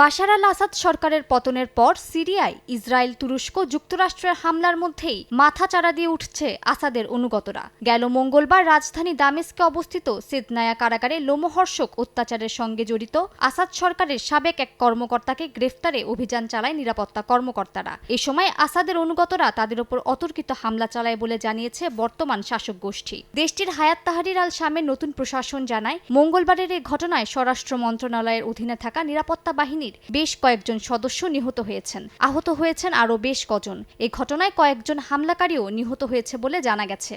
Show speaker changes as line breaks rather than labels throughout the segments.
বাশার আল আসাদ সরকারের পতনের পর সিরিয়ায় ইসরায়েল, তুরস্ক, যুক্তরাষ্ট্রের হামলার মধ্যেই মাথাচাড়া দিয়ে উঠছে আসাদের অনুগতরা। গেল মঙ্গলবার রাজধানী দামেস্কে অবস্থিত সিদনায়া কারাগারে লোমহর্ষক অত্যাচারের সঙ্গে জড়িত আসাদ সরকারের সাবেক এক কর্মকর্তাকে গ্রেফতারে অভিযান চালায় নিরাপত্তা কর্মকর্তারা। এ সময় আসাদের অনুগতরা তাদের ওপর অতর্কিত হামলা চালায় বলে জানিয়েছে বর্তমান শাসক গোষ্ঠী। দেশটির হায়াত তাহরির আল শামের নতুন প্রশাসন জানায়, মঙ্গলবারের এই ঘটনায় স্বরাষ্ট্র মন্ত্রণালয়ের অধীনে থাকা নিরাপত্তা বাহিনীর বেশ কয়েকজন সদস্য নিহত হয়েছেন। আহত হয়েছেন আরও বেশ কজন। এই ঘটনায় কয়েকজন হামলাকারীও নিহত হয়েছে বলে জানা গেছে।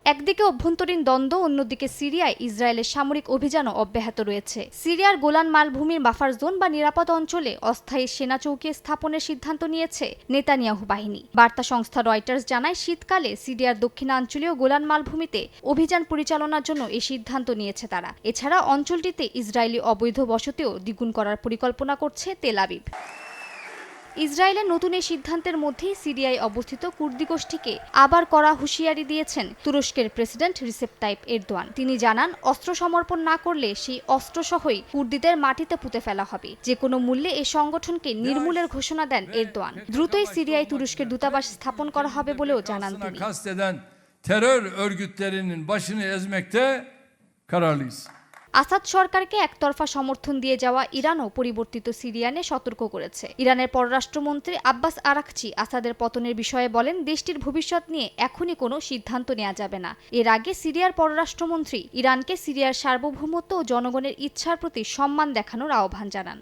একদিকে অভ্যন্তরীণ দ্বন্দ্ব, অন্যদিকে সিরিয়ায় ইসরায়েলের সামরিক অভিযানও অব্যাহত রয়েছে। সিরিয়ার গোলান মালভূমির বাফার জোন বা নিরাপদ অঞ্চলে অস্থায়ী সেনা চৌকি স্থাপনের সিদ্ধান্ত নিয়েছে নেতানিয়াহু বাহিনী। বার্তা সংস্থা রয়টার্স জানায়, শীতকালে সিরিয়ার দক্ষিণাঞ্চলীয় গোলান মালভূমিতে অভিযান পরিচালনার জন্য এই সিদ্ধান্ত নিয়েছে তারা। এছাড়া অঞ্চলটিতে ইসরায়েলি অবৈধ বসতিও দ্বিগুণ করার পরিকল্পনা করছে তেল আবিব। ইসরায়েলের নতুন এই সিদ্ধান্তের মধ্যেই সিরিয়ায় অবস্থিত কুর্দি গোষ্ঠীকে আবার কড়া হুঁশিয়ারি দিয়েছেন তুরস্কের প্রেসিডেন্ট রিসেপ তাইপ এরদোয়ান। তিনি জানান, অস্ত্র সমর্পণ না করলে সেই অস্ত্রসহই কুর্দিদের মাটিতে পুঁতে ফেলা হবে। যে কোনো মূল্যে এই সংগঠনকে নির্মূলের ঘোষণা দেন এরদোয়ান। দ্রুতই সিরিয়ায় তুরস্কের দূতাবাস স্থাপন করা হবে বলেও জানান তিনি।
terör örgütlerinin başını ezmekte kararlıyız.
Asad সরকারকে একতরফা সমর্থন দিয়ে যাওয়া ইরানও পরিবর্তিত সিরিয়ানে সতর্ক করেছে। ইরানের পররাষ্ট্রমন্ত্রী আব্বাস আরাকচি আসাদের পতনের বিষয়ে বলেন, দেশটির ভবিষ্যৎ নিয়ে এখনই কোনো সিদ্ধান্ত নেওয়া যাবে না। এর আগে সিরিয়ার পররাষ্ট্রমন্ত্রী ইরানকে সিরিয়ার সার্বভৌমত্ব ও জনগণের ইচ্ছার প্রতি সম্মান দেখানোর আহ্বান জানান।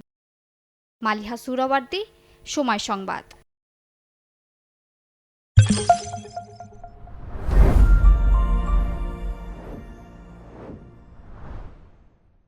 মালিহা সুহরাওয়ার্দী, সময় সংবাদ।